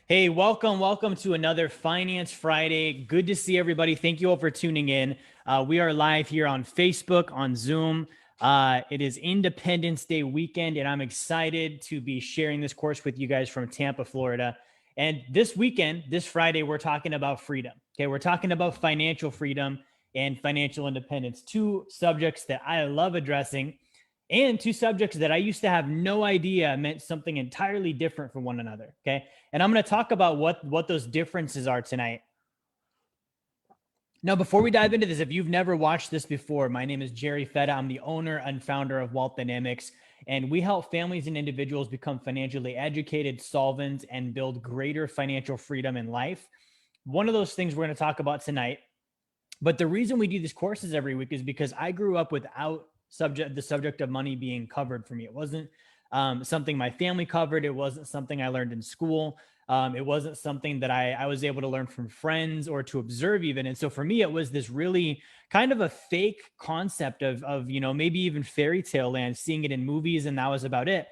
Hey, welcome to another Finance Friday. Good to see everybody. Thank you all for tuning in. We are live here on Facebook, on Zoom. It is Independence Day weekend, and I'm excited to be sharing this course with you guys from Tampa, Florida. And this weekend, this Friday, we're talking about freedom. Okay, we're talking about financial freedom and financial independence, two subjects that I love addressing, and two subjects that I used to have no idea meant something entirely different from one another. Okay. And I'm going to talk about what those differences are tonight. Now, before we dive into this, if you've never watched this before, my name is Jerry Fetta. I'm the owner and founder of Wealth Dynamics, and we help families and individuals become financially educated, solvent, and build greater financial freedom in life. One of those things we're going to talk about tonight. But the reason we do these courses every week is because I grew up without the subject of money being covered for me. It wasn't something my family covered. It wasn't something I learned in school. It wasn't something that I was able to learn from friends or to observe even. And so for me, it was this really kind of a fake concept of maybe even fairy tale land, seeing it in movies, and that was about it.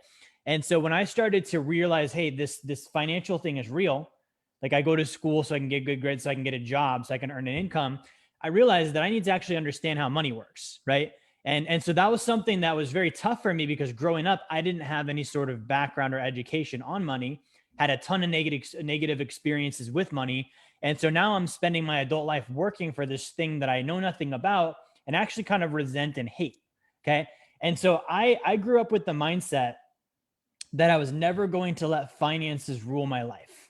And so when I started to realize, hey, this financial thing is real, like I go to school so I can get good grades, so I can get a job, so I can earn an income, I realized that I need to actually understand how money works, right? And so that was something that was very tough for me because growing up, I didn't have any sort of background or education on money, had a ton of negative experiences with money. And so now I'm spending my adult life working for this thing that I know nothing about and actually kind of resent and hate. Okay. And so I grew up with the mindset that I was never going to let finances rule my life.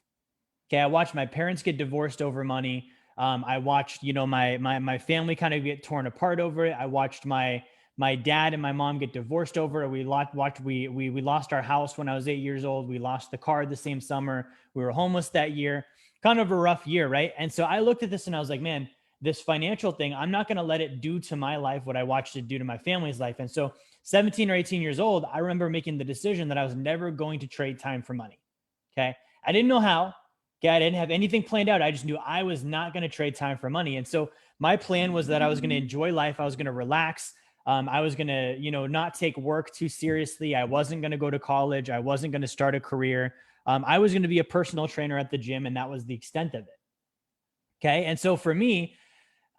Okay. I watched my parents get divorced over money. I watched, my family kind of get torn apart over it. I watched my dad and my mom get divorced over it. We lost our house when I was 8 years old. We lost the car the same summer. We were homeless that year. Kind of a rough year, right? And so I looked at this and I was like, man, this financial thing, I'm not going to let it do to my life what I watched it do to my family's life. And so 17 or 18 years old, I remember making the decision that I was never going to trade time for money. Okay. I didn't know how. Okay, I didn't have anything planned out. I just knew I was not going to trade time for money. And so my plan was that I was going to enjoy life. I was going to relax. I was going to, not take work too seriously. I wasn't going to go to college. I wasn't going to start a career. I was going to be a personal trainer at the gym, and that was the extent of it. Okay. And so for me,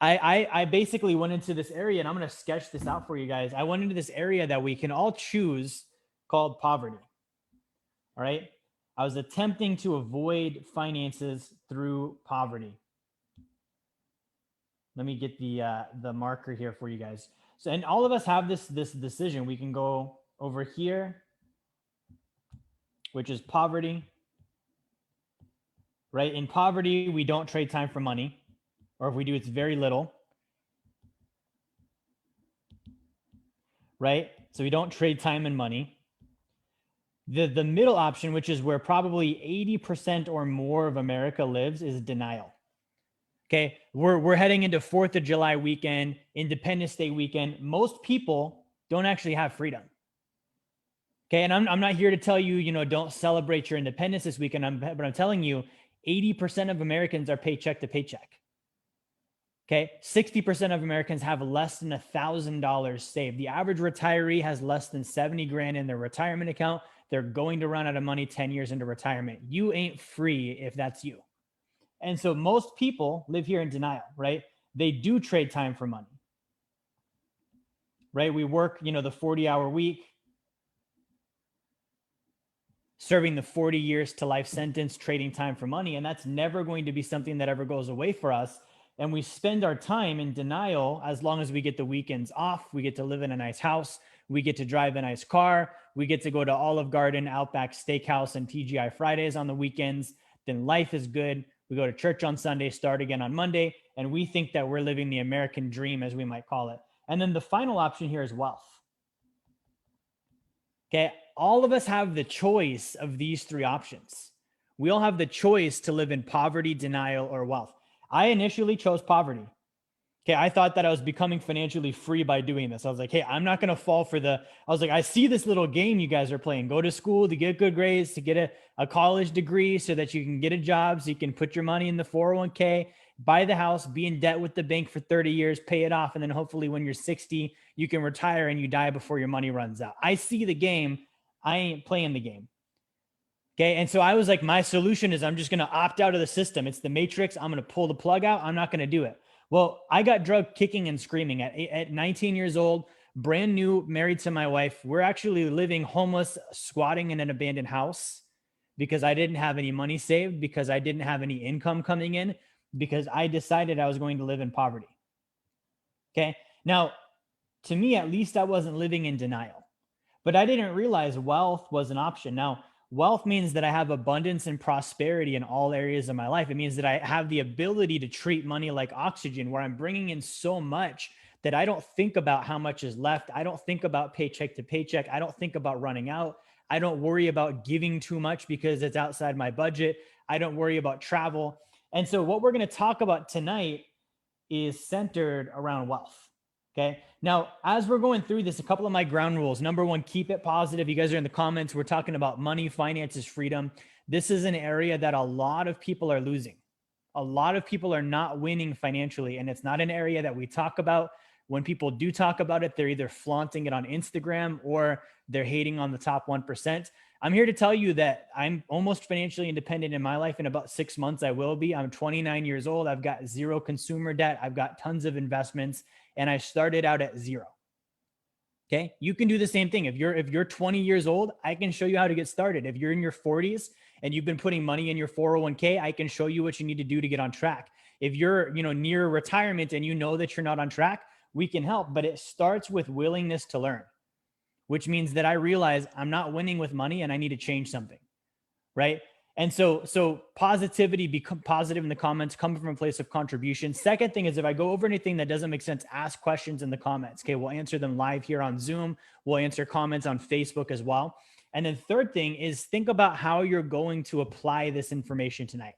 I basically went into this area, and I'm going to sketch this out for you guys. I went into this area that we can all choose called poverty. All right. I was attempting to avoid finances through poverty. Let me get the marker here for you guys. So, and all of us have this decision. We can go over here, which is poverty. Right? In poverty, we don't trade time for money, or if we do, it's very little. Right? So we don't trade time and money. The middle option, which is where probably 80% or more of America lives, is denial. Okay, we're heading into 4th of July weekend, Independence Day weekend. Most people don't actually have freedom. Okay, and I'm not here to tell you, don't celebrate your independence this weekend. But I'm telling you, 80% of Americans are paycheck to paycheck. Okay, 60% of Americans have less than $1,000 saved. The average retiree has less than 70 grand in their retirement account. They're going to run out of money 10 years into retirement. You ain't free if that's you. And so most people live here in denial, right? They do trade time for money, right? We work, the 40-hour week, serving the 40 years to life sentence, trading time for money. And that's never going to be something that ever goes away for us. And we spend our time in denial as long as we get the weekends off. We get to live in a nice house. We get to drive a nice car. We get to go to Olive Garden, Outback Steakhouse, and TGI Fridays on the weekends. Then life is good. We go to church on Sunday, start again on Monday, and we think that we're living the American dream, as we might call it. And then the final option here is wealth. Okay, all of us have the choice of these three options. We all have the choice to live in poverty, denial, or wealth. I initially chose poverty. Okay, I thought that I was becoming financially free by doing this. I was like, hey, I'm not going to fall for I see this little game you guys are playing. Go to school to get good grades, to get a college degree so that you can get a job, so you can put your money in the 401k, buy the house, be in debt with the bank for 30 years, pay it off. And then hopefully when you're 60, you can retire and you die before your money runs out. I see the game. I ain't playing the game. Okay. And so I was like, my solution is I'm just going to opt out of the system. It's the matrix. I'm going to pull the plug out. I'm not going to do it. Well, I got drugged kicking and screaming at 19 years old, brand new, married to my wife. We're actually living homeless, squatting in an abandoned house because I didn't have any money saved, because I didn't have any income coming in, because I decided I was going to live in poverty. Okay. Now, to me, at least I wasn't living in denial. But I didn't realize wealth was an option. Now, wealth means that I have abundance and prosperity in all areas of my life. It means that I have the ability to treat money like oxygen, where I'm bringing in so much that I don't think about how much is left. I don't think about paycheck to paycheck. I don't think about running out. I don't worry about giving too much because it's outside my budget. I don't worry about travel. And so, what we're going to talk about tonight is centered around wealth. Okay. Now, as we're going through this, a couple of my ground rules. Number one, keep it positive. You guys are in the comments. We're talking about money, finances, freedom. This is an area that a lot of people are losing. A lot of people are not winning financially, and it's not an area that we talk about. When people do talk about it, they're either flaunting it on Instagram or they're hating on the top 1%. I'm here to tell you that I'm almost financially independent in my life. In about 6 months, I will be. I'm 29 years old. I've got zero consumer debt. I've got tons of investments, and I started out at zero. Okay. You can do the same thing. If you're 20 years old, I can show you how to get started. If you're in your 40s and you've been putting money in your 401k, I can show you what you need to do to get on track. If you're, near retirement and you know that you're not on track, we can help. But it starts with willingness to learn, which means that I realize I'm not winning with money and I need to change something. Right. And so positivity, become positive in the comments, come from a place of contribution. Second thing is, if I go over anything that doesn't make sense, ask questions in the comments. Okay. We'll answer them live here on Zoom. We'll answer comments on Facebook as well. And then third thing is, think about how you're going to apply this information tonight.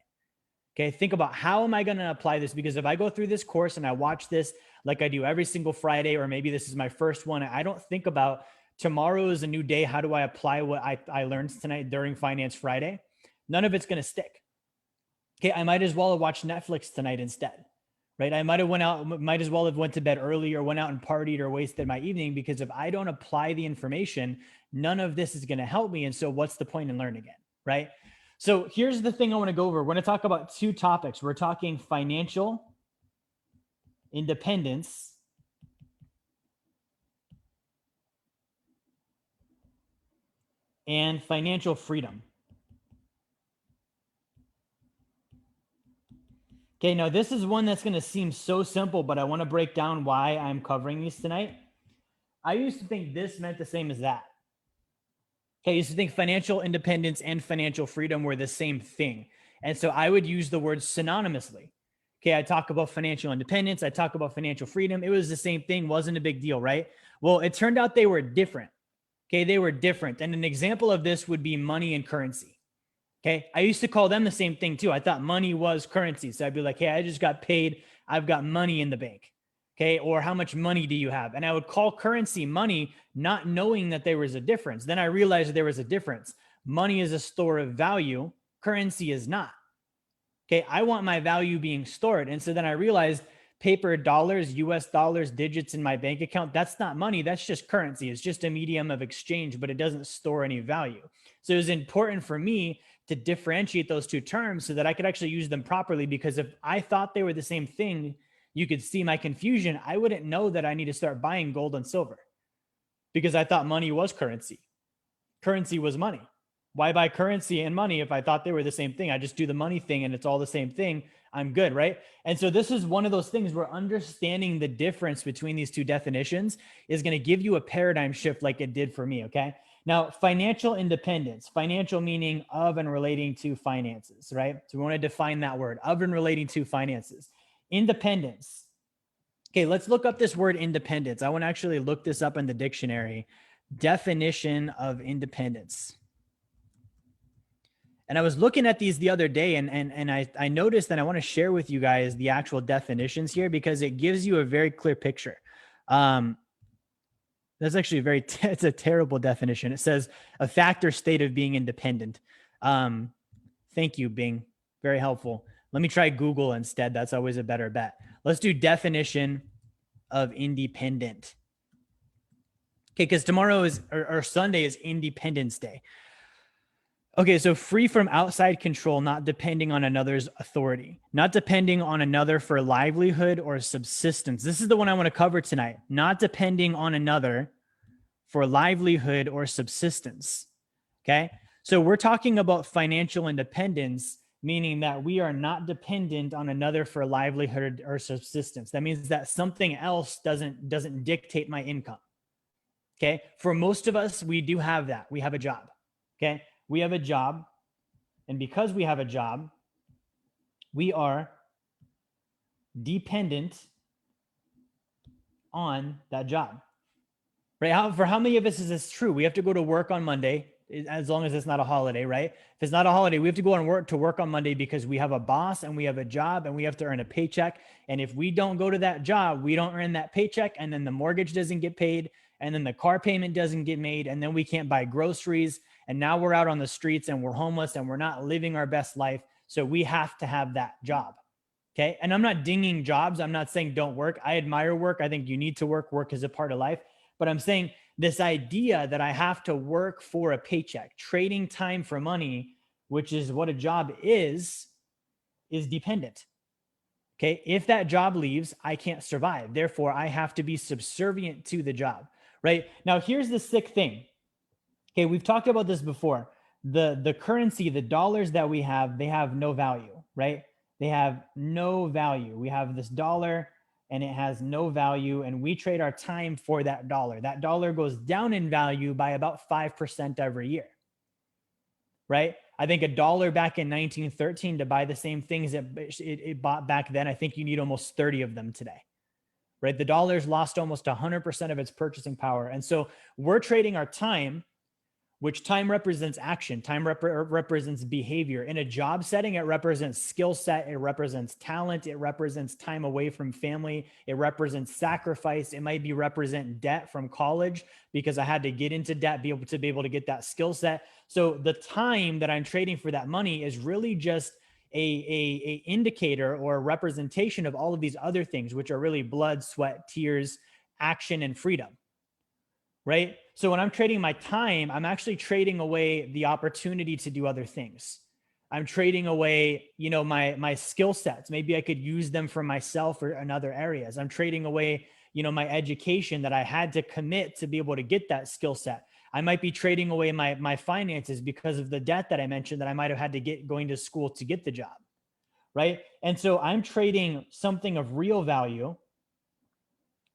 Okay. Think about, how am I going to apply this? Because if I go through this course and I watch this like I do every single Friday, or maybe this is my first one, I don't think about tomorrow is a new day. How do I apply what I learned tonight during Finance Friday? None of it's going to stick. Okay. I might as well have watched Netflix tonight instead, right? I might as well have went to bed early or went out and partied or wasted my evening, because if I don't apply the information, none of this is going to help me. And so what's the point in learning it, right? So here's the thing I want to go over. We're going to talk about two topics. We're talking financial independence and financial freedom. Okay, now this is one that's going to seem so simple, but I want to break down why I'm covering these tonight. I used to think this meant the same as that. Okay, I used to think financial independence and financial freedom were the same thing. And so I would use the words synonymously. Okay, I talk about financial independence, I talk about financial freedom. It was the same thing, wasn't a big deal, right? Well, it turned out they were different. Okay, they were different. And an example of this would be money and currency. Okay. I used to call them the same thing too. I thought money was currency. So I'd be like, hey, I just got paid. I've got money in the bank. Okay. Or how much money do you have? And I would call currency money, not knowing that there was a difference. Then I realized there was a difference. Money is a store of value. Currency is not. Okay. I want my value being stored. And so then I realized paper dollars, US dollars, digits in my bank account, that's not money. That's just currency. It's just a medium of exchange, but it doesn't store any value. So it was important for me to differentiate those two terms so that I could actually use them properly. Because if I thought they were the same thing, you could see my confusion. I wouldn't know that I need to start buying gold and silver, because I thought money was currency. Currency was money. Why buy currency and money if I thought they were the same thing? I just do the money thing and it's all the same thing. I'm good, right? And so this is one of those things where understanding the difference between these two definitions is going to give you a paradigm shift like it did for me, okay? Now, financial independence, financial meaning of and relating to finances, right? So we want to define that word, of and relating to finances. Independence. Okay, let's look up this word independence. I want to actually look this up in the dictionary. Definition of independence. And I was looking at these the other day, and I noticed that I want to share with you guys the actual definitions here, because it gives you a very clear picture. That's actually it's a terrible definition. It says a fact or state of being independent. Thank you, Bing. Very helpful. Let me try Google instead. That's always a better bet. Let's do definition of independent. Okay, because tomorrow is, or Sunday is Independence Day. Okay, so free from outside control, not depending on another's authority, not depending on another for livelihood or subsistence. This is the one I want to cover tonight. Not depending on another for livelihood or subsistence. Okay, so we're talking about financial independence, meaning that we are not dependent on another for livelihood or subsistence. That means that something else doesn't dictate my income. Okay, for most of us, we do have that. We have a job. Okay, we have a job. And because we have a job, we are dependent on that job, right? For how many of us is this true? We have to go to work on Monday, as long as it's not a holiday, right? If it's not a holiday, we have to go to work on Monday because we have a boss and we have a job and we have to earn a paycheck. And if we don't go to that job, we don't earn that paycheck. And then the mortgage doesn't get paid. And then the car payment doesn't get made. And then we can't buy groceries. And now we're out on the streets and we're homeless and we're not living our best life. So we have to have that job. Okay. And I'm not dinging jobs. I'm not saying don't work. I admire work. I think you need to work. Work is a part of life. But I'm saying this idea that I have to work for a paycheck, trading time for money, which is what a job is dependent. Okay. If that job leaves, I can't survive. Therefore, I have to be subservient to the job. Right. Now, here's the sick thing. Okay. We've talked about this before. The currency, the dollars that we have, they have no value, right? They have no value. We have this dollar and it has no value, and we trade our time for that dollar. That dollar goes down in value by about 5% every year, right? I think $1 back in 1913 to buy the same things that it bought back then, I think you need almost 30 of them today, right? The dollar's lost almost 100% of its purchasing power. And so we're trading our time, which time represents action. Time represents behavior. In a job setting, it represents skill set. It represents talent. It represents time away from family. It represents sacrifice. It might be represent debt from college because I had to get into debt be able to get that skill set. So the time that I'm trading for that money is really just a indicator or a representation of all of these other things, which are really blood, sweat, tears, action, and freedom. Right? So when I'm trading my time, I'm actually trading away the opportunity to do other things. I'm trading away, my skill sets. Maybe I could use them for myself or in other areas. I'm trading away, my education that I had to commit to be able to get that skill set. I might be trading away my finances because of the debt that I mentioned that I might have had to get going to school to get the job. Right? And so I'm trading something of real value,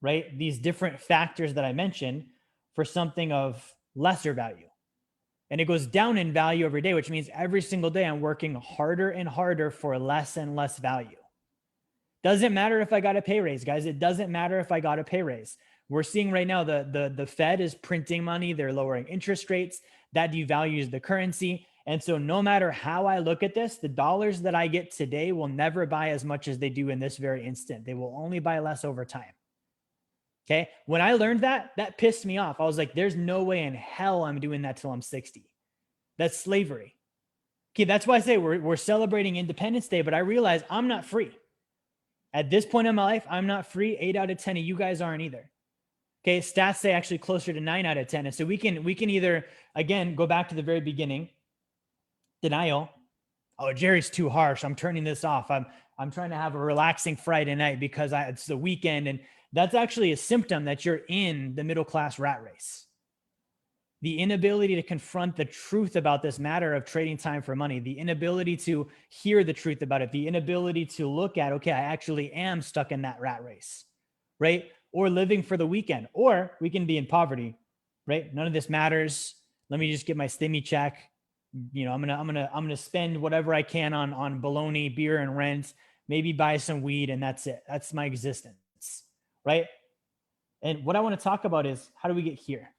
right? These different factors that I mentioned for something of lesser value. And it goes down in value every day, which means every single day I'm working harder and harder for less and less value. Doesn't matter if I got a pay raise, guys. It doesn't matter if I got a pay raise. We're seeing right now the Fed is printing money. They're lowering interest rates. That devalues the currency. And so no matter how I look at this, the dollars that I get today will never buy as much as they do in this very instant. They will only buy less over time. Okay. When I learned that pissed me off. I was like, there's no way in hell I'm doing that till I'm 60. That's slavery. Okay. That's why I say we're celebrating Independence Day, but I realize I'm not free. At this point in my life, I'm not free. 8 out of 10 of you guys aren't either. Okay. Stats say actually closer to 9 out of 10. And so we can either, again, go back to the very beginning, denial. Oh, Jerry's too harsh. I'm turning this off. I'm trying to have a relaxing Friday night because it's the weekend. And that's actually a symptom that you're in the middle class rat race. The inability to confront the truth about this matter of trading time for money, the inability to hear the truth about it, the inability to look at, okay, I actually am stuck in that rat race, right? Or living for the weekend, or we can be in poverty, right? None of this matters. Let me just get my stimmy check. I'm gonna spend whatever I can on bologna, beer, and rent. Maybe buy some weed, and that's it. That's my existence. Right? And what I want to talk about is how do we get here?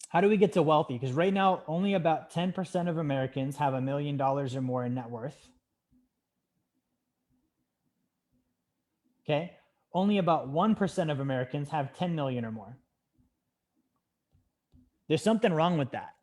How do we get to wealthy? Because right now, only about 10% of Americans have $1 million or more in net worth. Okay. Only about 1% of Americans have 10 million or more. There's something wrong with that.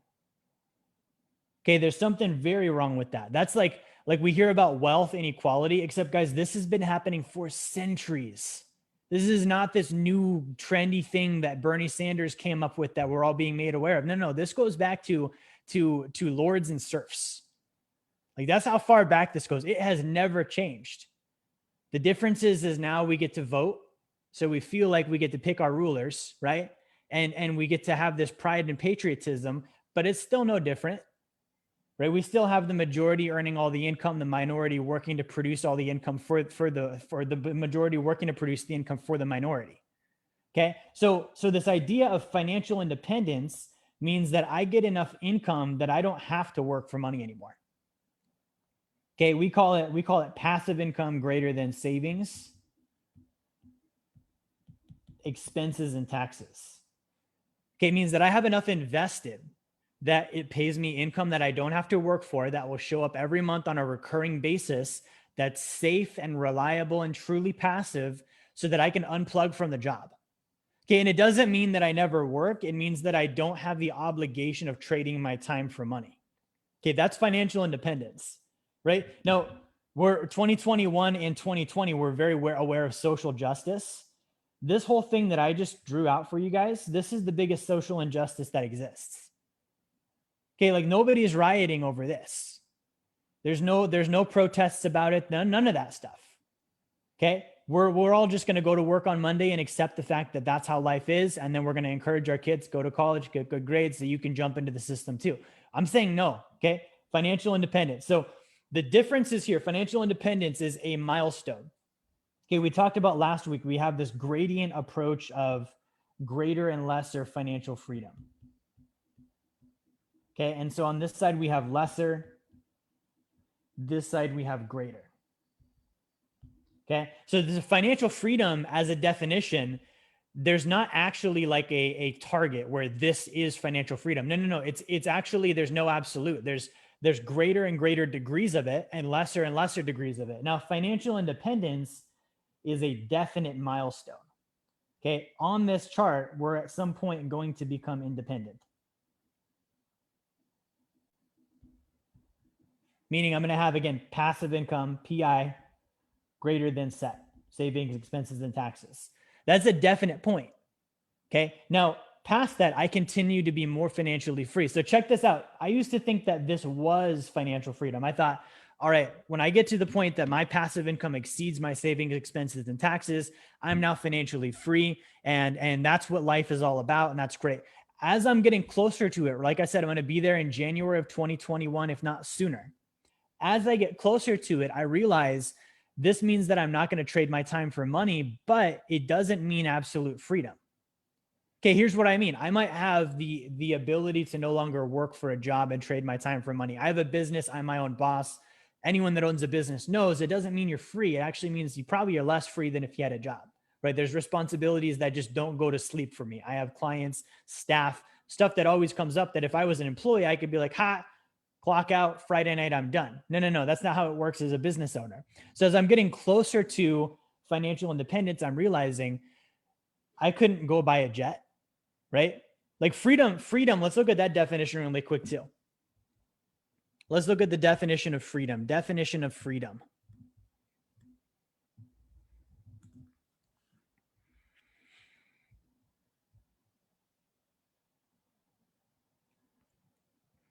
Okay. There's something very wrong with that. That's like we hear about wealth inequality, except guys, this has been happening for centuries. This is not this new trendy thing that Bernie Sanders came up with that we're all being made aware of. No, this goes back to lords and serfs. Like, that's how far back this goes. It has never changed. The difference is now we get to vote. So we feel like we get to pick our rulers, right? And we get to have this pride and patriotism, but it's still no different, right? We still have the majority earning all the income, the minority working to produce all the income for the majority working to produce the income for the minority. Okay. So this idea of financial independence means that I get enough income that I don't have to work for money anymore. Okay. We call it passive income greater than savings, expenses, and taxes. Okay. It means that I have enough invested that it pays me income that I don't have to work for, that will show up every month on a recurring basis, that's safe and reliable and truly passive, so that I can unplug from the job. Okay. And it doesn't mean that I never work. It means that I don't have the obligation of trading my time for money. Okay. That's financial independence, right? Now, we're 2021 and 2020, we're very aware of social justice. This whole thing that I just drew out for you guys, this is the biggest social injustice that exists. Okay, like, nobody's rioting over this. There's no protests about it, none of that stuff. Okay, we're all just going to go to work on Monday and accept the fact that that's how life is, and then we're going to encourage our kids, go to college, get good grades so you can jump into the system too. I'm saying no. Okay, financial independence. So the difference is here. Financial independence is a milestone. Okay, we talked about last week, we have this gradient approach of greater and lesser financial freedom. Okay, and so on this side we have lesser, this side we have greater. Okay, so this financial freedom as a definition, there's not actually like a target where this is financial freedom. No. It's actually, there's no absolute. There's greater and greater degrees of it and lesser degrees of it. Now, financial independence is a definite milestone. Okay, on this chart, we're at some point going to become independent. Meaning I'm going to have, again, passive income, PI, greater than set, savings, expenses, and taxes. That's a definite point. Okay. Now, past that, I continue to be more financially free. So check this out. I used to think that this was financial freedom. I thought, all right, when I get to the point that my passive income exceeds my savings, expenses, and taxes, I'm now financially free. And that's what life is all about. And that's great. As I'm getting closer to it, like I said, I'm going to be there in January of 2021, if not sooner. As I get closer to it, I realize this means that I'm not going to trade my time for money, but it doesn't mean absolute freedom. Okay, here's what I mean. I might have the ability to no longer work for a job and trade my time for money. I have a business. I'm my own boss. Anyone that owns a business knows it doesn't mean you're free. It actually means you probably are less free than if you had a job, right? There's responsibilities that just don't go to sleep for me. I have clients, staff, stuff that always comes up that if I was an employee, I could be like, clock out, Friday night, I'm done. No. That's not how it works as a business owner. So as I'm getting closer to financial independence, I'm realizing I couldn't go buy a jet, right? Like freedom, let's look at that definition really quick too. Let's look at the definition of freedom. Definition of freedom.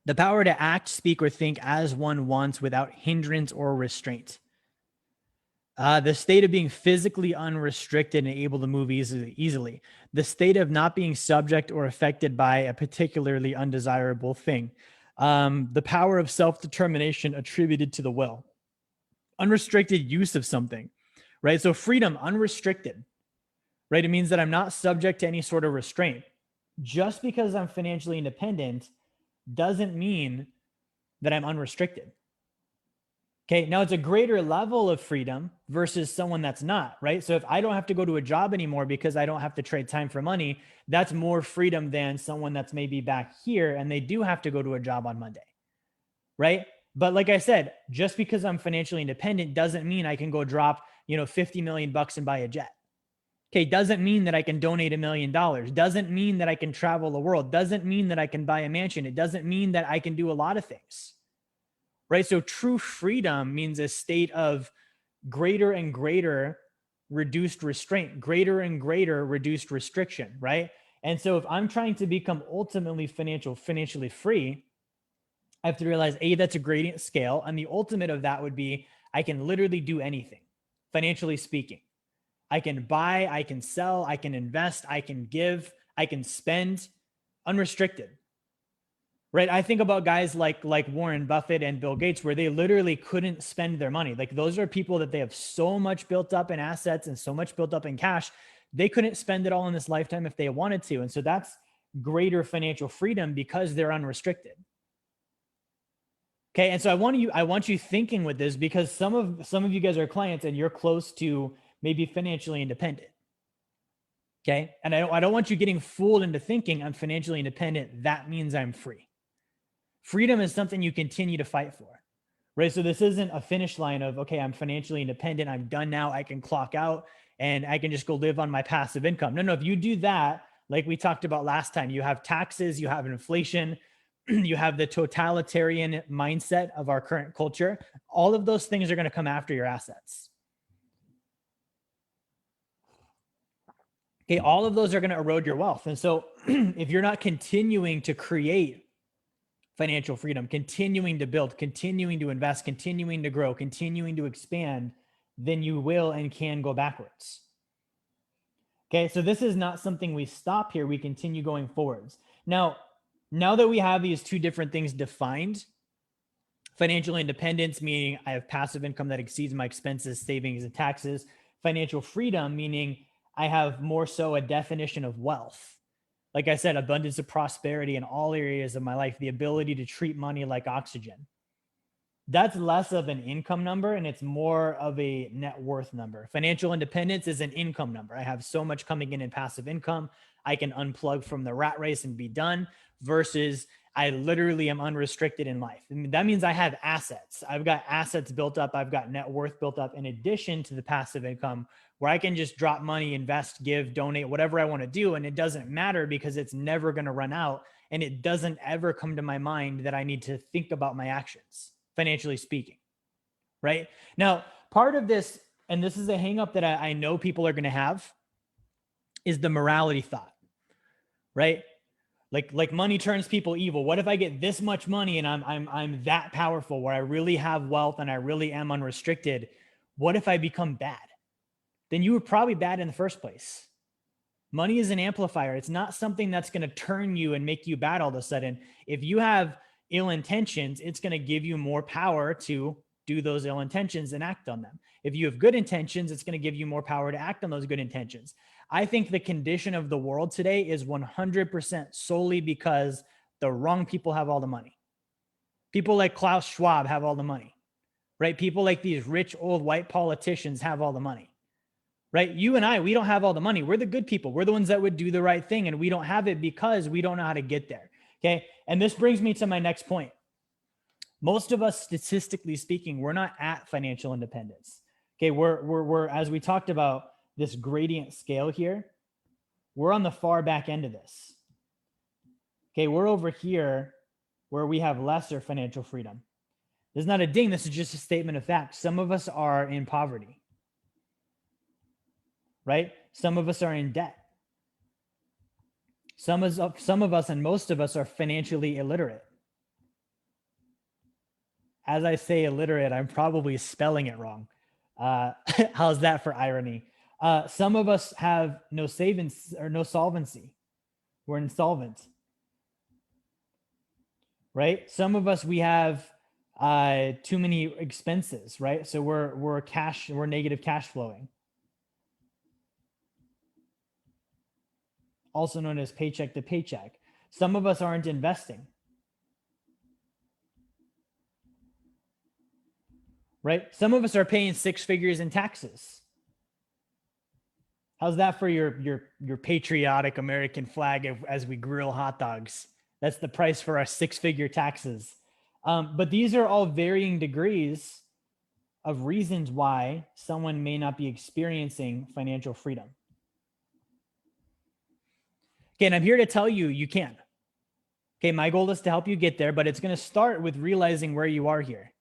The power to act, speak, or think as one wants without hindrance or restraint. The state of being physically unrestricted and able to move easily. The state of not being subject or affected by a particularly undesirable thing. The power of self-determination attributed to the will. Unrestricted use of something, right? So freedom, unrestricted, right? It means that I'm not subject to any sort of restraint. Just because I'm financially independent doesn't mean that I'm unrestricted. Okay, now it's a greater level of freedom versus someone that's not, right? So if I don't have to go to a job anymore because I don't have to trade time for money, that's more freedom than someone that's maybe back here and they do have to go to a job on Monday, right? But like I said, just because I'm financially independent doesn't mean I can go drop, $50 million and buy a jet. Okay, doesn't mean that I can donate $1 million. Doesn't mean that I can travel the world. Doesn't mean that I can buy a mansion. It doesn't mean that I can do a lot of things, right? So true freedom means a state of greater and greater reduced restraint, greater and greater reduced restriction, right? And so if I'm trying to become ultimately financially free, I have to realize, A, that's a gradient scale. And the ultimate of that would be I can literally do anything, financially speaking. I can buy, I can sell, I can invest, I can give, I can spend unrestricted. Right? I think about guys like Warren Buffett and Bill Gates, where they literally couldn't spend their money. Like, those are people that they have so much built up in assets and so much built up in cash. They couldn't spend it all in this lifetime if they wanted to. And so that's greater financial freedom because they're unrestricted. Okay. And so I want you thinking with this, because some of you guys are clients and you're close to maybe financially independent. Okay. And I don't want you getting fooled into thinking I'm financially independent. That means I'm free. Freedom is something you continue to fight for, right? So this isn't a finish line of, okay, I'm financially independent, I'm done now, I can clock out and I can just go live on my passive income. No, if you do that, like we talked about last time, you have taxes, you have inflation, you have the totalitarian mindset of our current culture. All of those things are going to come after your assets. Okay, all of those are going to erode your wealth. And so if you're not continuing to create financial freedom, continuing to build, continuing to invest, continuing to grow, continuing to expand, then you will and can go backwards. Okay, so this is not something we stop here. We continue going forwards. Now that we have these two different things defined, financial independence, meaning I have passive income that exceeds my expenses, savings, and taxes. Financial freedom, meaning I have more so a definition of wealth. Like I said, abundance of prosperity in all areas of my life, the ability to treat money like oxygen. That's less of an income number and it's more of a net worth number. Financial independence is an income number. I have so much coming in passive income. I can unplug from the rat race and be done, versus I literally am unrestricted in life. And that means I have assets. I've got assets built up. I've got net worth built up in addition to the passive income, where I can just drop money, invest, give, donate, whatever I want to do. And it doesn't matter because it's never going to run out. And it doesn't ever come to my mind that I need to think about my actions, financially speaking. Right? Now, part of this, and this is a hang up that I know people are going to have, is the morality thought, right? Like money turns people evil. What if I get this much money and I'm that powerful, where I really have wealth and I really am unrestricted? What if I become bad? Then you were probably bad in the first place. Money is an amplifier. It's not something that's going to turn you and make you bad all of a sudden. If you have ill intentions, it's going to give you more power to do those ill intentions and act on them. If you have good intentions, it's going to give you more power to act on those good intentions. I think the condition of the world today is 100% solely because the wrong people have all the money. People like Klaus Schwab have all the money, right? People like these rich old white politicians have all the money, right? You and I, we don't have all the money. We're the good people. We're the ones that would do the right thing. And we don't have it because we don't know how to get there. Okay. And this brings me to my next point. Most of us, statistically speaking, we're not at financial independence. Okay. We're, as we talked about, this gradient scale here, we're on the far back end of this. Okay, we're over here where we have lesser financial freedom. This is not a ding, this is just a statement of fact. Some of us are in poverty, right? Some of us are in debt. Some of us and most of us are financially illiterate. As I say illiterate, I'm probably spelling it wrong. How's that for irony? Some of us have no savings or no solvency. We're insolvent, right? Some of us, we have too many expenses, right? So we're negative cash flowing. Also known as paycheck to paycheck. Some of us aren't investing, right? Some of us are paying 6 figures in taxes. How's that for your patriotic American flag as we grill hot dogs? That's the price for our 6-figure taxes. But these are all varying degrees of reasons why someone may not be experiencing financial freedom. Okay, and I'm here to tell you, you can. Okay, my goal is to help you get there, but it's going to start with realizing where you are here.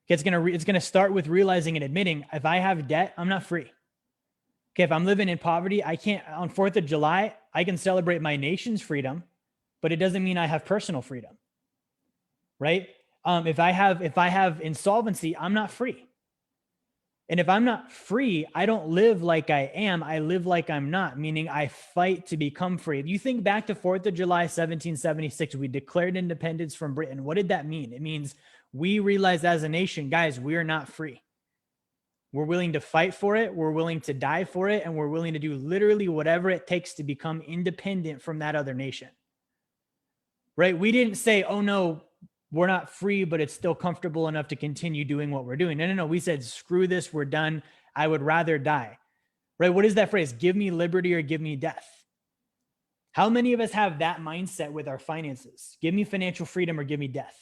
Okay, it's going to start with realizing and admitting, if I have debt, I'm not free. Okay, if I'm living in poverty, I can't, on 4th of July, I can celebrate my nation's freedom, but it doesn't mean I have personal freedom, right? If I have insolvency, I'm not free. And if I'm not free, I don't live like I am. I live like I'm not, meaning I fight to become free. If you think back to 4th of July, 1776, we declared independence from Britain. What did that mean? It means we realized as a nation, guys, we are not free. We're willing to fight for it. We're willing to die for it. And we're willing to do literally whatever it takes to become independent from that other nation, right? We didn't say, oh no, we're not free, but it's still comfortable enough to continue doing what we're doing. No. We said, screw this. We're done. I would rather die, right? What is that phrase? Give me liberty or give me death. How many of us have that mindset with our finances? Give me financial freedom or give me death.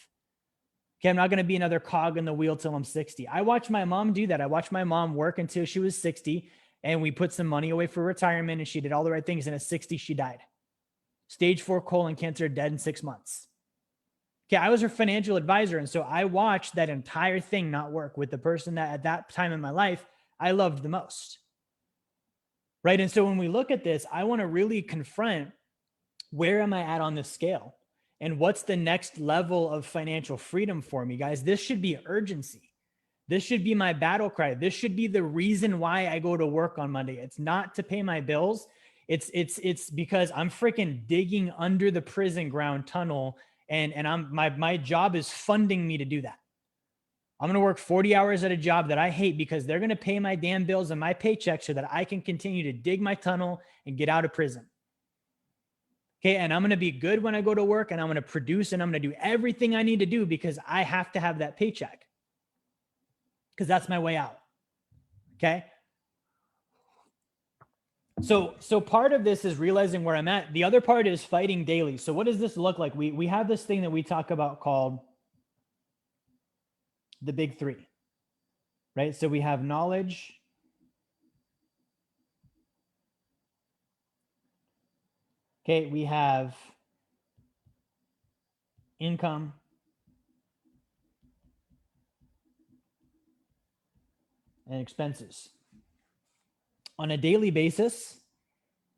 Okay, I'm not going to be another cog in the wheel till I'm 60. I watched my mom do that. I watched my mom work until she was 60, and we put some money away for retirement, and she did all the right things. And at 60, she died. Stage 4 colon cancer, dead in 6 months. Okay, I was her financial advisor. And so I watched that entire thing not work with the person that at that time in my life, I loved the most. Right. And so when we look at this, I want to really confront, where am I at on this scale? And what's the next level of financial freedom for me, guys? This should be urgency. This should be my battle cry. This should be the reason why I go to work on Monday. It's not to pay my bills. It's because I'm freaking digging under the prison ground tunnel. And my job is funding me to do that. I'm going to work 40 hours at a job that I hate because they're going to pay my damn bills and my paycheck so that I can continue to dig my tunnel and get out of prison. Okay. And I'm going to be good when I go to work, and I'm going to produce, and I'm going to do everything I need to do because I have to have that paycheck, because that's my way out. Okay. So part of this is realizing where I'm at. The other part is fighting daily. So what does this look like? We have this thing that we talk about called the big three, right? So we have knowledge, okay, we have income, and expenses. On a daily basis,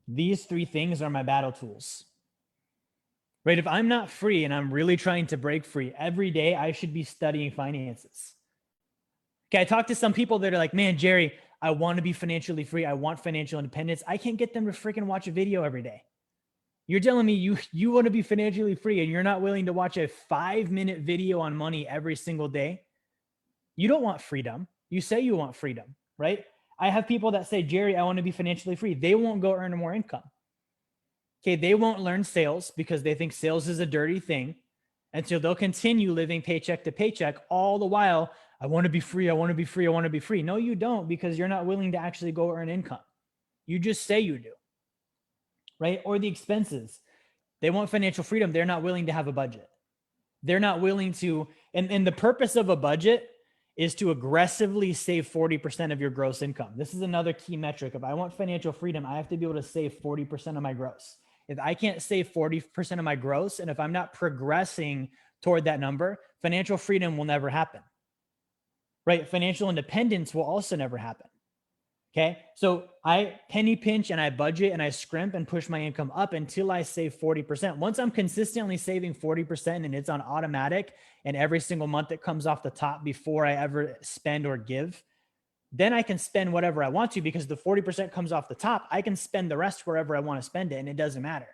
these three things are my battle tools, right? If I'm not free and I'm really trying to break free, every day I should be studying finances. Okay, I talk to some people that are like, man, Jerry, I want to be financially free. I want financial independence. I can't get them to freaking watch a video every day. You're telling me you want to be financially free and you're not willing to watch a 5-minute video on money every single day? You don't want freedom. You say you want freedom, right? I have people that say, Jerry, I want to be financially free. They won't go earn more income. Okay, they won't learn sales because they think sales is a dirty thing. And so they'll continue living paycheck to paycheck, all the while, I want to be free, I want to be free, I want to be free. No, you don't, because you're not willing to actually go earn income. You just say you do, right? Or the expenses. They want financial freedom. They're not willing to have a budget. They're not willing to, and the purpose of a budget is to aggressively save 40% of your gross income. This is another key metric. If I want financial freedom, I have to be able to save 40% of my gross. If I can't save 40% of my gross, and if I'm not progressing toward that number, financial freedom will never happen, right? Financial independence will also never happen. Okay. So I penny pinch and I budget and I scrimp and push my income up until I save 40%. Once I'm consistently saving 40% and it's on automatic, and every single month it comes off the top before I ever spend or give, then I can spend whatever I want to, because the 40% comes off the top. I can spend the rest wherever I want to spend it, and it doesn't matter.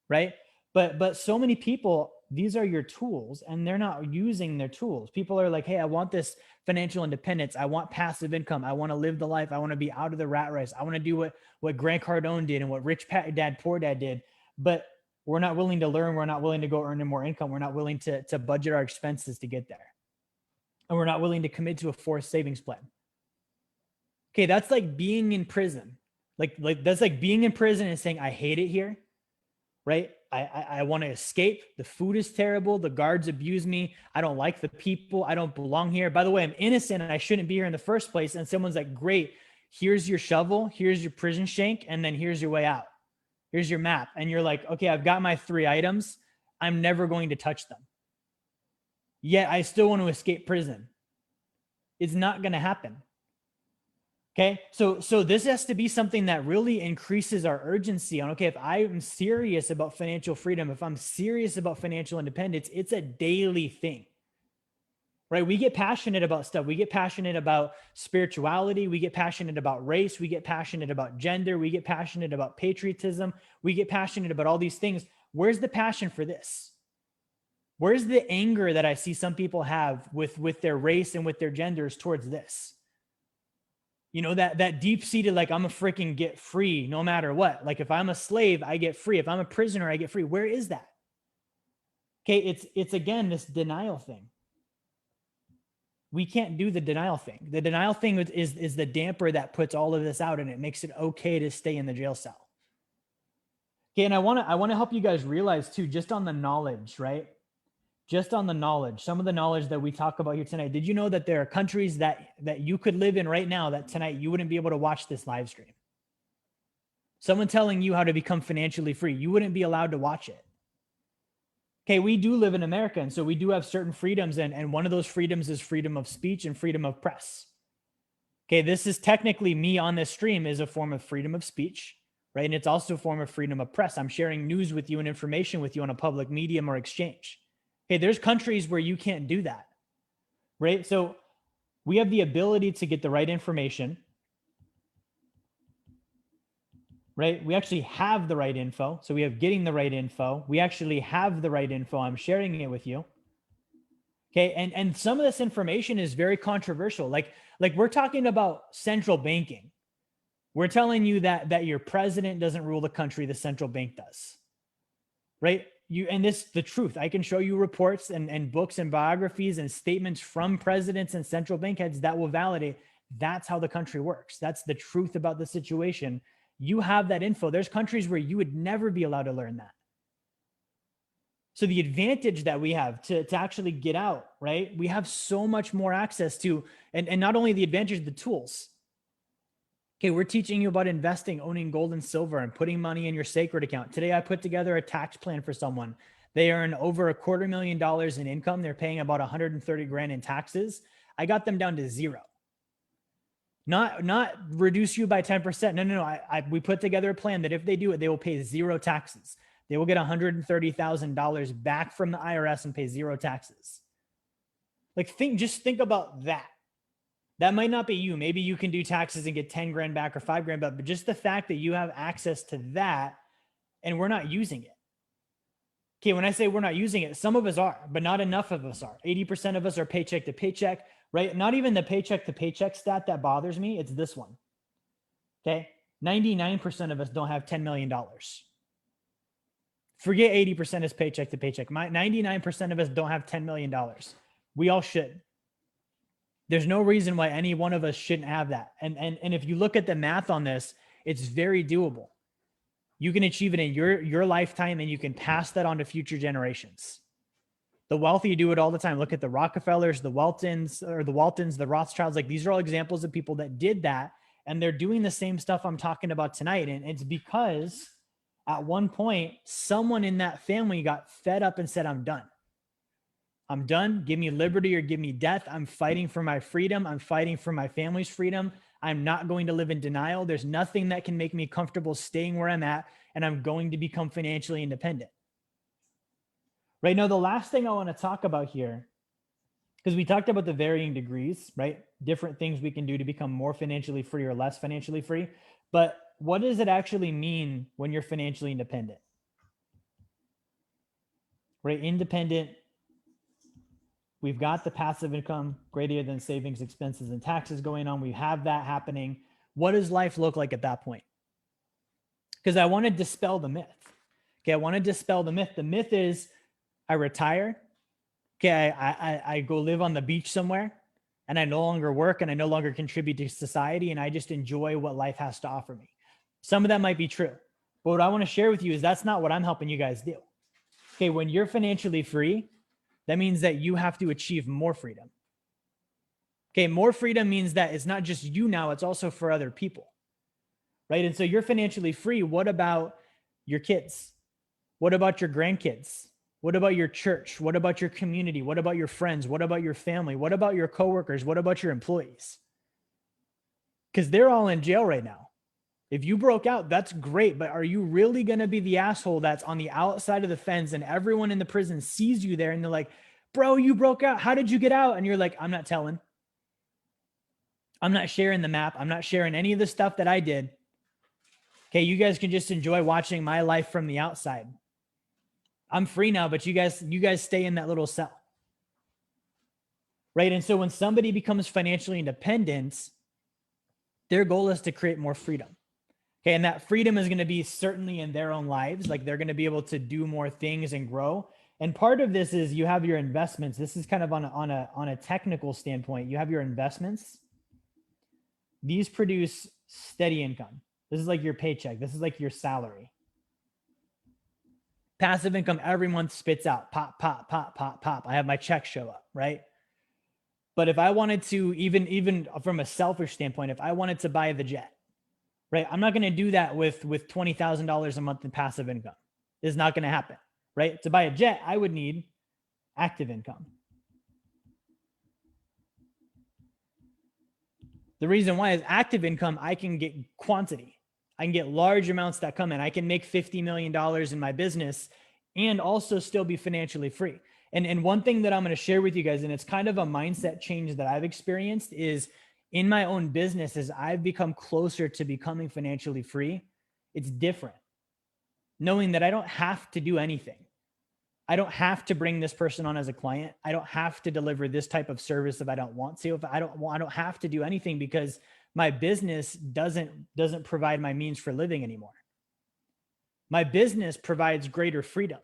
Right. But so many people, these are your tools, and they're not using their tools. People are like, hey, I want this financial independence. I want passive income. I want to live the life. I want to be out of the rat race. I want to do what Grant Cardone did and what Rich Dad Poor Dad did. But we're not willing to learn. We're not willing to go earn more income. We're not willing to budget our expenses to get there. And we're not willing to commit to a forced savings plan. Okay, that's like being in prison. Like that's like being in prison and saying, I hate it here, right? I want to escape. The food is terrible. The guards abuse me. I don't like the people. I don't belong here. By the way, I'm innocent and I shouldn't be here in the first place. And someone's like, great, here's your shovel. Here's your prison shank. And then here's your way out. Here's your map. And you're like, okay, I've got my 3 items. I'm never going to touch them. Yet I still want to escape prison. It's not going to happen. Okay. So this has to be something that really increases our urgency on, okay, if I'm serious about financial freedom, if I'm serious about financial independence, it's a daily thing, right? We get passionate about stuff. We get passionate about spirituality. We get passionate about race. We get passionate about gender. We get passionate about patriotism. We get passionate about all these things. Where's the passion for this? Where's the anger that I see some people have with their race and with their genders towards this? You know, that deep-seated, like, I'm a freaking get free no matter what. Like, if I'm a slave, I get free. If I'm a prisoner, I get free. Where is that? Okay, it's again, this denial thing. We can't do the denial thing. The denial thing is the damper that puts all of this out, and it makes it okay to stay in the jail cell. Okay, and I want to help you guys realize too, just on the knowledge, right? Just on the knowledge, some of the knowledge that we talk about here tonight. Did you know that there are countries that you could live in right now that tonight you wouldn't be able to watch this live stream? Someone telling you how to become financially free, you wouldn't be allowed to watch it. Okay, we do live in America, and so we do have certain freedoms, and one of those freedoms is freedom of speech and freedom of press. Okay, this is technically me on this stream is a form of freedom of speech, right? And it's also a form of freedom of press. I'm sharing news with you and information with you on a public medium or exchange. Okay, there's countries where you can't do that, right? So we have the ability to get the right information, right? We actually have the right info. So we have getting the right info. We actually have the right info. I'm sharing it with you. Okay, and some of this information is very controversial. Like we're talking about central banking. We're telling you that your president doesn't rule the country, the central bank does, right? And this the truth. I can show you reports and books and biographies and statements from presidents and central bank heads that will validate that's how the country works. That's the truth about the situation. You have that info. There's countries where you would never be allowed to learn that. So the advantage that we have to actually get out, right? We have so much more access to, and not only the advantage, the tools. Okay, we're teaching you about investing, owning gold and silver, and putting money in your sacred account. Today, I put together a tax plan for someone. They earn over $250,000 in income. They're paying about 130 grand in taxes. I got them down to zero. Not reduce you by 10%. No. We put together a plan that if they do it, they will pay zero taxes. They will get $130,000 back from the IRS and pay zero taxes. Like, just think about that. That might not be you. Maybe you can do taxes and get 10 grand back or 5 grand back, but just the fact that you have access to that and we're not using it. Okay, when I say we're not using it, some of us are, but not enough of us are. 80% of us are paycheck to paycheck, right? Not even the paycheck to paycheck stat that bothers me. It's this one. Okay, 99% of us don't have $10 million. Forget 80% is paycheck to paycheck. 99% of us don't have $10 million. We all should. There's no reason why any one of us shouldn't have that. And if you look at the math on this, it's very doable. You can achieve it in your lifetime, and you can pass that on to future generations. The wealthy do it all the time. Look at the Rockefellers, the Waltons, the Rothschilds. Like, these are all examples of people that did that, and they're doing the same stuff I'm talking about tonight. And it's because at one point, someone in that family got fed up and said, I'm done. I'm done. Give me liberty or give me death. I'm fighting for my freedom. I'm fighting for my family's freedom. I'm not going to live in denial. There's nothing that can make me comfortable staying where I'm at, and I'm going to become financially independent. Right now, the last thing I want to talk about here, because we talked about the varying degrees, right? Different things we can do to become more financially free or less financially free. But what does it actually mean when you're financially independent? Right? Independent. We've got the passive income greater than savings, expenses, and taxes going on. We have that happening. What does life look like at that point? Because I want to dispel the myth. Okay, I want to dispel the myth. The myth is I retire. Okay, I go live on the beach somewhere, and I no longer work, and I no longer contribute to society, and I just enjoy what life has to offer me. Some of that might be true. But what I want to share with you is that's not what I'm helping you guys do. Okay, when you're financially free, that means that you have to achieve more freedom. Okay, more freedom means that it's not just you now, it's also for other people, right? And so you're financially free. What about your kids? What about your grandkids? What about your church? What about your community? What about your friends? What about your family? What about your coworkers? What about your employees? because they're all in jail right now. If you broke out, that's great. But are you really going to be the asshole that's on the outside of the fence and everyone in the prison sees you there and they're like, bro, you broke out. How did you get out? And you're like, I'm not telling. I'm not sharing the map. I'm not sharing any of the stuff that I did. Okay, you guys can just enjoy watching my life from the outside. I'm free now, but you guys stay in that little cell. Right? And so when somebody becomes financially independent, their goal is to create more freedom. Okay, and that freedom is going to be certainly in their own lives. Like they're going to be able to do more things and grow. And part of this is you have your investments. This is kind of on a technical standpoint. You have your investments. These produce steady income. This is like your paycheck. This is like your salary. Passive income every month spits out pop, pop, pop, pop, pop. I have my check show up, right? But if I wanted to, even from a selfish standpoint, if I wanted to buy the jet, right? I'm not going to do that with $20,000 a month in passive income. It's not going to happen, right? To buy a jet, I would need active income. The reason why is active income, I can get quantity. I can get large amounts that come in. I can make $50 million in my business and also still be financially free. And one thing that I'm going to share with you guys, and it's kind of a mindset change that I've experienced, is in my own business, as I've become closer to becoming financially free, it's different. Knowing that I don't have to do anything. I don't have to bring this person on as a client. I don't have to deliver this type of service if I don't want to. If I don't have to do anything because my business doesn't provide my means for living anymore. My business provides greater freedom.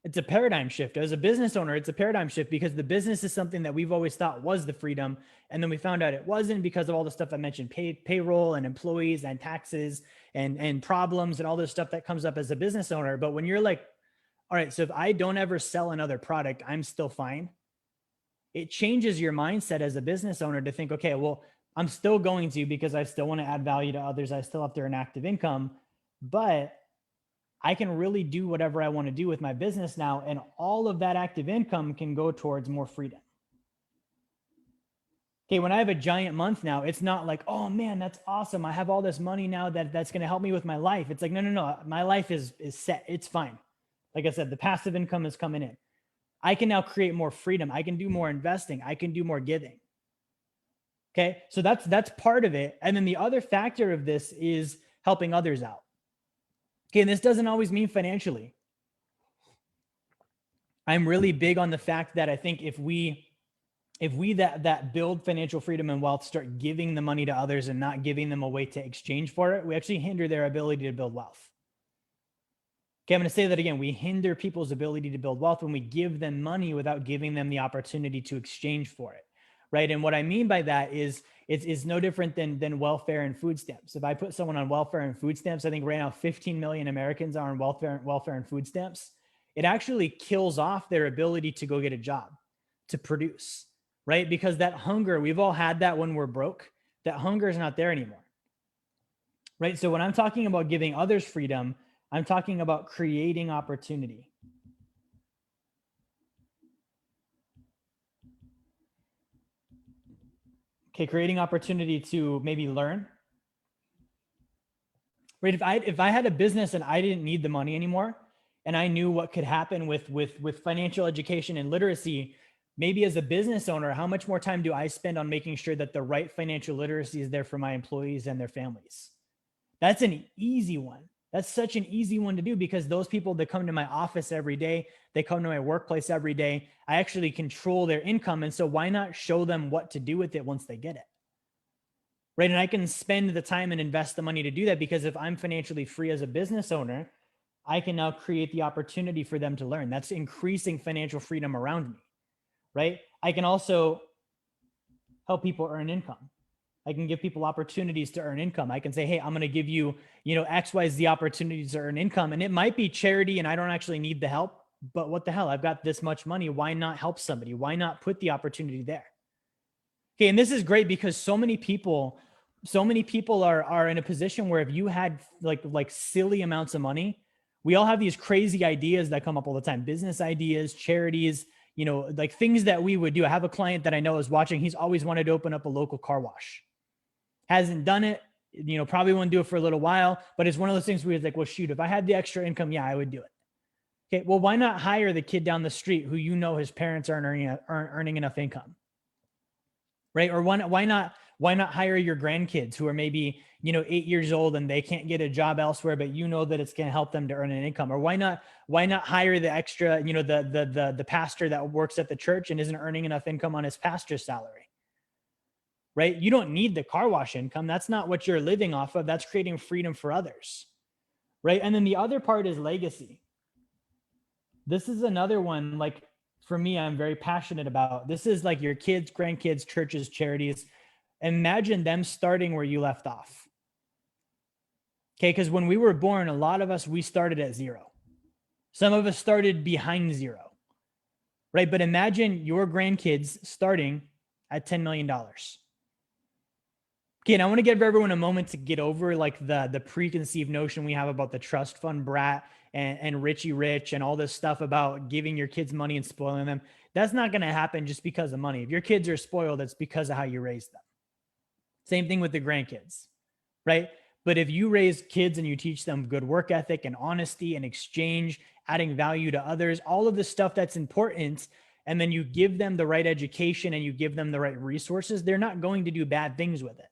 It's a paradigm shift. As a business owner, it's a paradigm shift because the business is something that we've always thought was the freedom. And then we found out it wasn't because of all the stuff I mentioned, payroll and employees and taxes and problems and all this stuff that comes up as a business owner. But when you're like, all right, so if I don't ever sell another product, I'm still fine. It changes your mindset as a business owner to think, okay, well, I'm still going to, because I still want to add value to others. I still have to earn active income, but I can really do whatever I want to do with my business now. And all of that active income can go towards more freedom. Okay, when I have a giant month now, it's not like, oh man, that's awesome. I have all this money now that's going to help me with my life. It's like, no. My life is set. It's fine. Like I said, the passive income is coming in. I can now create more freedom. I can do more investing. I can do more giving. Okay, so that's part of it. And then the other factor of this is helping others out. Okay, and this doesn't always mean financially. I'm really big on the fact that I think if we that build financial freedom and wealth start giving the money to others and not giving them a way to exchange for it, we actually hinder their ability to build wealth. Okay, I'm going to say that again. We hinder people's ability to build wealth when we give them money without giving them the opportunity to exchange for it, right? And what I mean by that is it's no different than welfare and food stamps. If I put someone on welfare and food stamps, I think right now 15 million Americans are on welfare and food stamps. It actually kills off their ability to go get a job, to produce, right? Because that hunger, we've all had that when we're broke. That hunger is not there anymore, right? So when I'm talking about giving others freedom, I'm talking about creating opportunity. Okay, creating opportunity to maybe learn. Right? If I had a business and I didn't need the money anymore, and I knew what could happen with financial education and literacy, maybe as a business owner, how much more time do I spend on making sure that the right financial literacy is there for my employees and their families? That's an easy one. That's such an easy one to do because those people that come to my office every day, they come to my workplace every day, I actually control their income. And so why not show them what to do with it once they get it? Right? And I can spend the time and invest the money to do that because if I'm financially free as a business owner, I can now create the opportunity for them to learn. That's increasing financial freedom around me, right? I can also help people earn income. I can give people opportunities to earn income. I can say, hey, I'm going to give you, XYZ opportunities to earn income. And it might be charity and I don't actually need the help, but what the hell? I've got this much money. Why not help somebody? Why not put the opportunity there? Okay. And this is great because so many people are in a position where if you had like silly amounts of money, we all have these crazy ideas that come up all the time, business ideas, charities, like things that we would do. I have a client that I know is watching. He's always wanted to open up a local car wash. hasn't done it, probably won't do it for a little while, but it's one of those things where it's like, well, shoot, if I had the extra income, yeah, I would do it. Okay, well, why not hire the kid down the street who his parents aren't earning enough income, right? Or why not hire your grandkids who are maybe 8 years old and they can't get a job elsewhere, but that it's going to help them to earn an income? Or why not hire the extra, the pastor that works at the church and isn't earning enough income on his pastor's salary? Right? You don't need the car wash income. That's not what you're living off of. That's creating freedom for others, right? And then the other part is legacy. This is another one, like, for me, I'm very passionate about. This is like your kids, grandkids, churches, charities. Imagine them starting where you left off. Okay, because when we were born, a lot of us, we started at zero. Some of us started behind zero, right? But imagine your grandkids starting at $10 million. Okay, and I want to give everyone a moment to get over like the preconceived notion we have about the trust fund brat and Richie Rich and all this stuff about giving your kids money and spoiling them. That's not going to happen just because of money. If your kids are spoiled, it's because of how you raise them. Same thing with the grandkids, right? But if you raise kids and you teach them good work ethic and honesty and exchange, adding value to others, all of the stuff that's important, and then you give them the right education and you give them the right resources, they're not going to do bad things with it.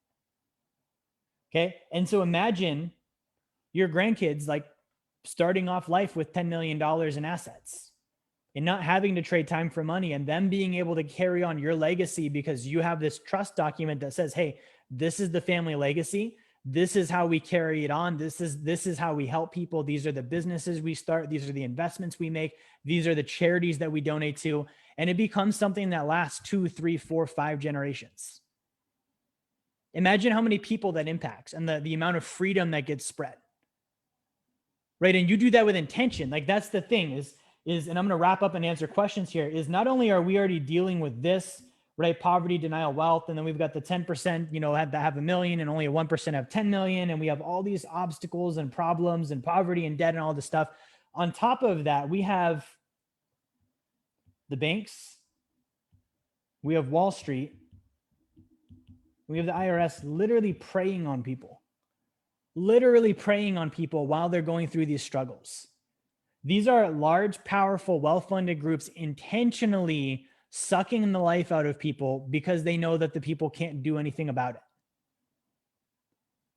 Okay. And so imagine your grandkids like starting off life with $10 million in assets and not having to trade time for money, and them being able to carry on your legacy because you have this trust document that says, hey, this is the family legacy. This is how we carry it on. This is how we help people. These are the businesses we start. These are the investments we make. These are the charities that we donate to. And it becomes something that lasts 2, 3, 4, 5 generations. Imagine how many people that impacts and the amount of freedom that gets spread, right? And you do that with intention. Like, that's the thing is, and I'm going to wrap up and answer questions here, is not only are we already dealing with this, right? Poverty, denial, wealth. And then we've got the 10%, have $1 million and only 1% have 10 million. And we have all these obstacles and problems and poverty and debt and all this stuff. On top of that, we have the banks, we have Wall Street, we have the IRS literally preying on people while they're going through these struggles. These are large, powerful, well-funded groups intentionally sucking the life out of people because they know that the people can't do anything about it.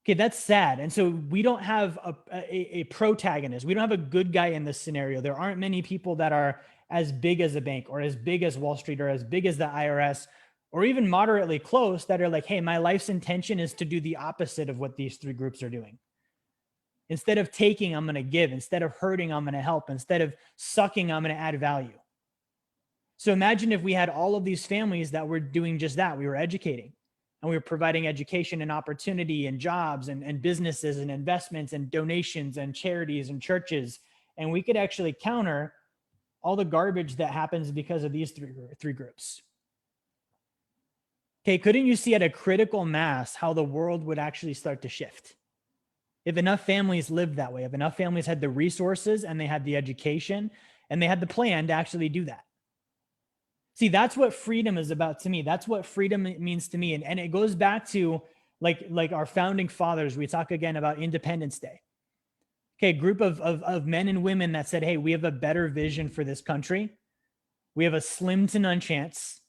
Okay, that's sad. And so we don't have a protagonist. We don't have a good guy in this scenario. There aren't many people that are as big as a bank or as big as Wall Street or as big as the IRS or even moderately close that are like, hey, my life's intention is to do the opposite of what these three groups are doing. Instead of taking, I'm going to give. Instead of hurting, I'm going to help. Instead of sucking, I'm going to add value. So imagine if we had all of these families that were doing just that. We were educating and we were providing education and opportunity and jobs and businesses and investments and donations and charities and churches. And we could actually counter all the garbage that happens because of these three groups. Okay, couldn't you see at a critical mass how the world would actually start to shift? If enough families lived that way, if enough families had the resources and they had the education and they had the plan to actually do that. See, that's what freedom is about to me. That's what freedom means to me. And it goes back to like our founding fathers. We talk again about Independence Day. Okay, a group of men and women that said, hey, we have a better vision for this country. We have a slim to none chance.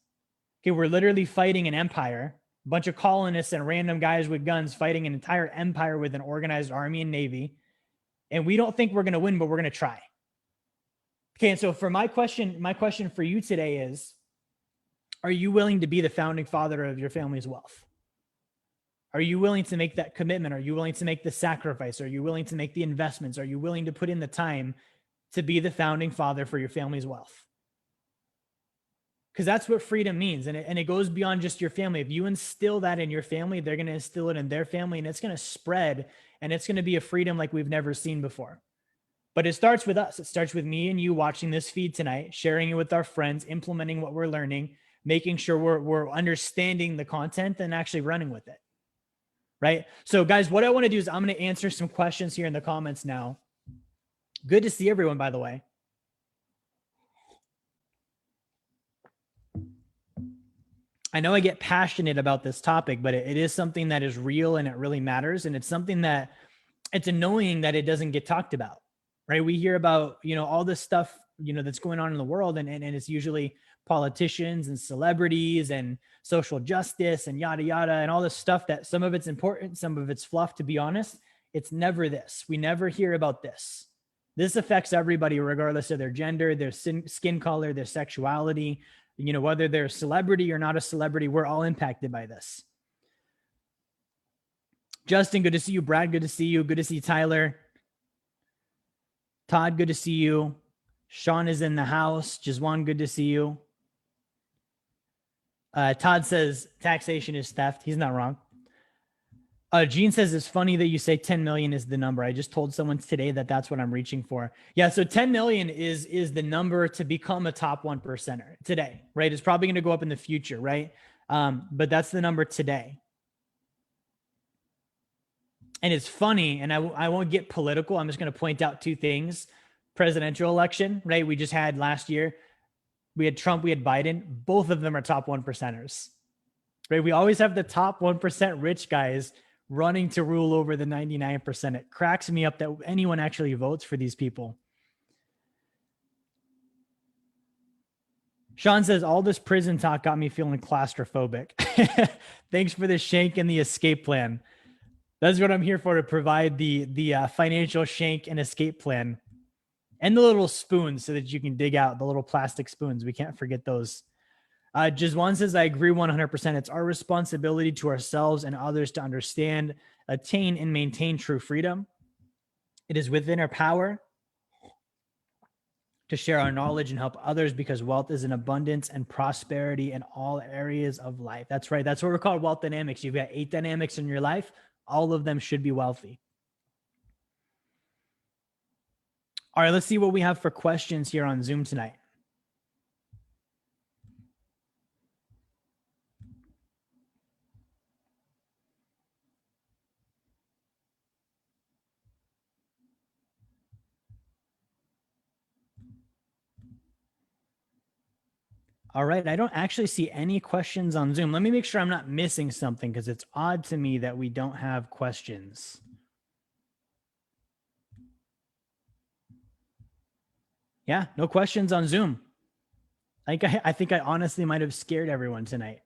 Okay, we're literally fighting an empire, a bunch of colonists and random guys with guns fighting an entire empire with an organized army and navy. And we don't think we're going to win, but we're going to try. Okay, and so for my question for you today is, are you willing to be the founding father of your family's wealth? Are you willing to make that commitment? Are you willing to make the sacrifice? Are you willing to make the investments? Are you willing to put in the time to be the founding father for your family's wealth? Because that's what freedom means. And it goes beyond just your family. If you instill that in your family, they're going to instill it in their family, and it's going to spread, and it's going to be a freedom like we've never seen before. But it starts with us. It starts with me and you watching this feed tonight, sharing it with our friends, implementing what we're learning, making sure we're understanding the content and actually running with it. Right? So guys, what I want to do is I'm going to answer some questions here in the comments now. Good to see everyone, by the way. I know I get passionate about this topic, but it is something that is real and it really matters. And it's something that it's annoying that it doesn't get talked about, right? We hear about, all this stuff, that's going on in the world. And it's usually politicians and celebrities and social justice and yada, yada, and all this stuff that some of it's important, some of it's fluff, to be honest. It's never this. We never hear about this. This affects everybody, regardless of their gender, their skin color, their sexuality, whether they're a celebrity or not a celebrity, we're all impacted by this. Justin, good to see you. Brad, good to see you. Good to see Tyler. Todd, good to see you. Sean is in the house. Jazwan, good to see you. Todd says taxation is theft. He's not wrong. Gene says it's funny that you say 10 million is the number. I just told someone today that that's what I'm reaching for. Yeah, so 10 million is the number to become a top 1%er today, right? It's probably going to go up in the future, right? But that's the number today. And it's funny, and I won't get political. I'm just going to point out two things. Presidential election, right? We just had last year. We had Trump, we had Biden. Both of them are top 1%ers, right? We always have the top 1% rich guys running to rule over the 99%. It cracks me up that anyone actually votes for these people. Sean says, all this prison talk got me feeling claustrophobic. Thanks for the shank and the escape plan. That's what I'm here for, to provide the financial shank and escape plan. And the little spoons so that you can dig out the little plastic spoons. We can't forget those. Jazwan says, I agree 100%. It's our responsibility to ourselves and others to understand, attain, and maintain true freedom. It is within our power to share our knowledge and help others, because wealth is an abundance and prosperity in all areas of life. That's right. That's what we're called wealth dynamics. You've got 8 dynamics in your life. All of them should be wealthy. All right, let's see what we have for questions here on Zoom tonight. All right, I don't actually see any questions on Zoom. Let me make sure I'm not missing something, because it's odd to me that we don't have questions. Yeah, no questions on Zoom. I think I honestly might have scared everyone tonight.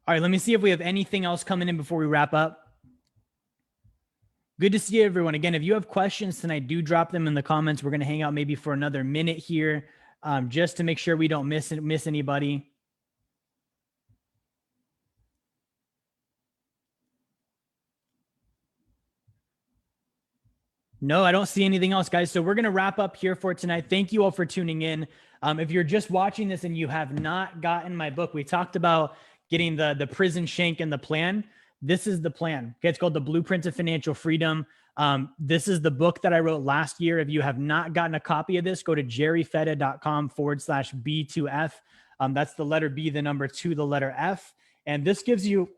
All right, let me see if we have anything else coming in before we wrap up. Good to see everyone. Again, if you have questions tonight, do drop them in the comments. We're going to hang out maybe for another minute here, just to make sure we don't miss anybody. No, I don't see anything else, guys. So we're going to wrap up here for tonight. Thank you all for tuning in. If you're just watching this and you have not gotten my book, we talked about getting the prison shank and the plan. This is the plan. Okay, it's called The Blueprint of Financial Freedom. This is the book that I wrote last year. If you have not gotten a copy of this, go to jerryfetta.com/B2F. That's the letter B, the number 2, the letter F. And this gives you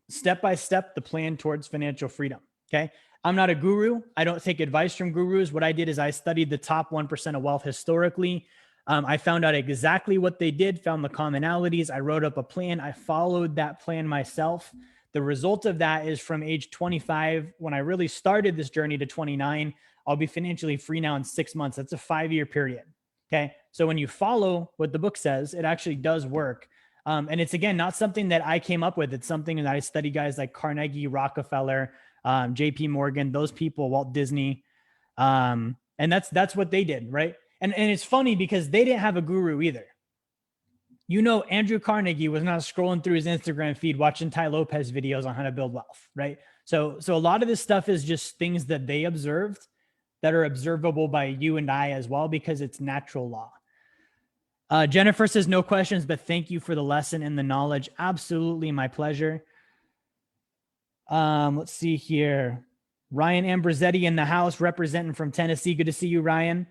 step-by-step the plan towards financial freedom. Okay. I'm not a guru. I don't take advice from gurus. What I did is I studied the top 1% of wealth historically. I found out exactly what they did, found the commonalities. I wrote up a plan. I followed that plan myself. The result of that is, from age 25, when I really started this journey, to 29, I'll be financially free now in 6 months. That's a 5-year period. Okay. So when you follow what the book says, it actually does work. And it's, again, not something that I came up with. It's something that I study guys like Carnegie, Rockefeller, JP Morgan, those people, Walt Disney. And that's what they did. Right. And it's funny because they didn't have a guru either. Andrew Carnegie was not scrolling through his Instagram feed, watching Tai Lopez videos on how to build wealth. Right. So a lot of this stuff is just things that they observed that are observable by you and I as well, because it's natural law. Jennifer says, no questions, but thank you for the lesson and the knowledge. Absolutely. My pleasure. Let's see here. Ryan Ambrosetti in the house, representing from Tennessee. Good to see you, Ryan.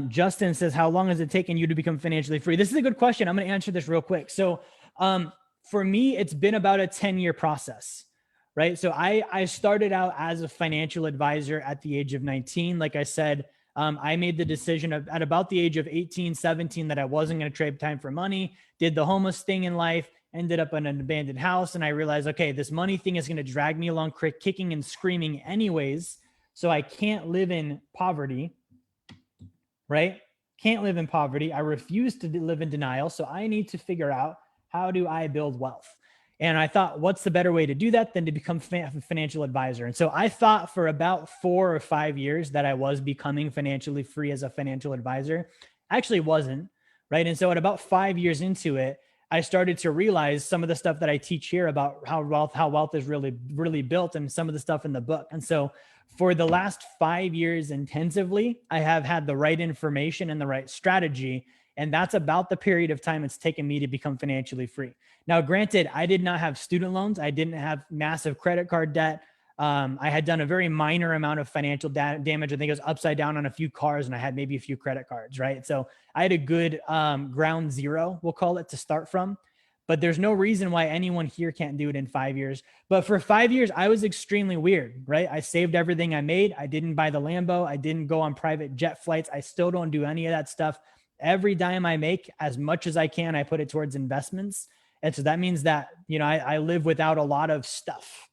Justin says, how long has it taken you to become financially free? This is a good question. I'm going to answer this real quick. So, for me, it's been about a 10-year process, right? So I started out as a financial advisor at the age of 19. Like I said, I made the decision at about the age of 18, 17 that I wasn't going to trade time for money, did the homeless thing in life, ended up in an abandoned house. And I realized, okay, this money thing is going to drag me along kicking and screaming anyways. So I can't live in poverty, right? Can't live in poverty. I refuse to live in denial. So I need to figure out, how do I build wealth? And I thought, what's the better way to do that than to become a financial advisor? And so I thought for about 4 or 5 years that I was becoming financially free as a financial advisor. Actually wasn't, right? And so at about 5 years into it, I started to realize some of the stuff that I teach here about how wealth is really built, and some of the stuff in the book. And so for the last 5 years intensively, I have had the right information and the right strategy. And that's about the period of time it's taken me to become financially free. Now, granted, I did not have student loans. I didn't have massive credit card debt. I had done a very minor amount of financial damage. I think it was upside down on a few cars, and I had maybe a few credit cards, right? So I had a good ground zero, we'll call it, to start from. But there's no reason why anyone here can't do it in 5 years. But for 5 years, I was extremely weird, right? I saved everything I made. I didn't buy the Lambo. I didn't go on private jet flights. I still don't do any of that stuff. Every dime I make, as much as I can, I put it towards investments. And so that means that, I live without a lot of stuff,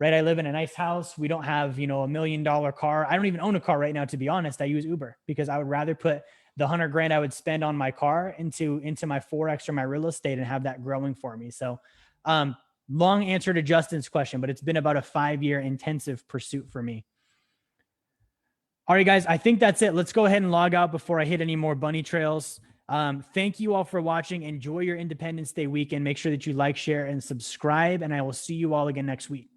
right? I live in a nice house. We don't have, $1 million car. I don't even own a car right now, to be honest. I use Uber because I would rather put the $100,000 I would spend on my car into my Forex or my real estate and have that growing for me. So long answer to Justin's question, but it's been about a 5-year intensive pursuit for me. All right, guys, I think that's it. Let's go ahead and log out before I hit any more bunny trails. Thank you all for watching. Enjoy your Independence Day weekend. Make sure that you like, share, and subscribe, and I will see you all again next week.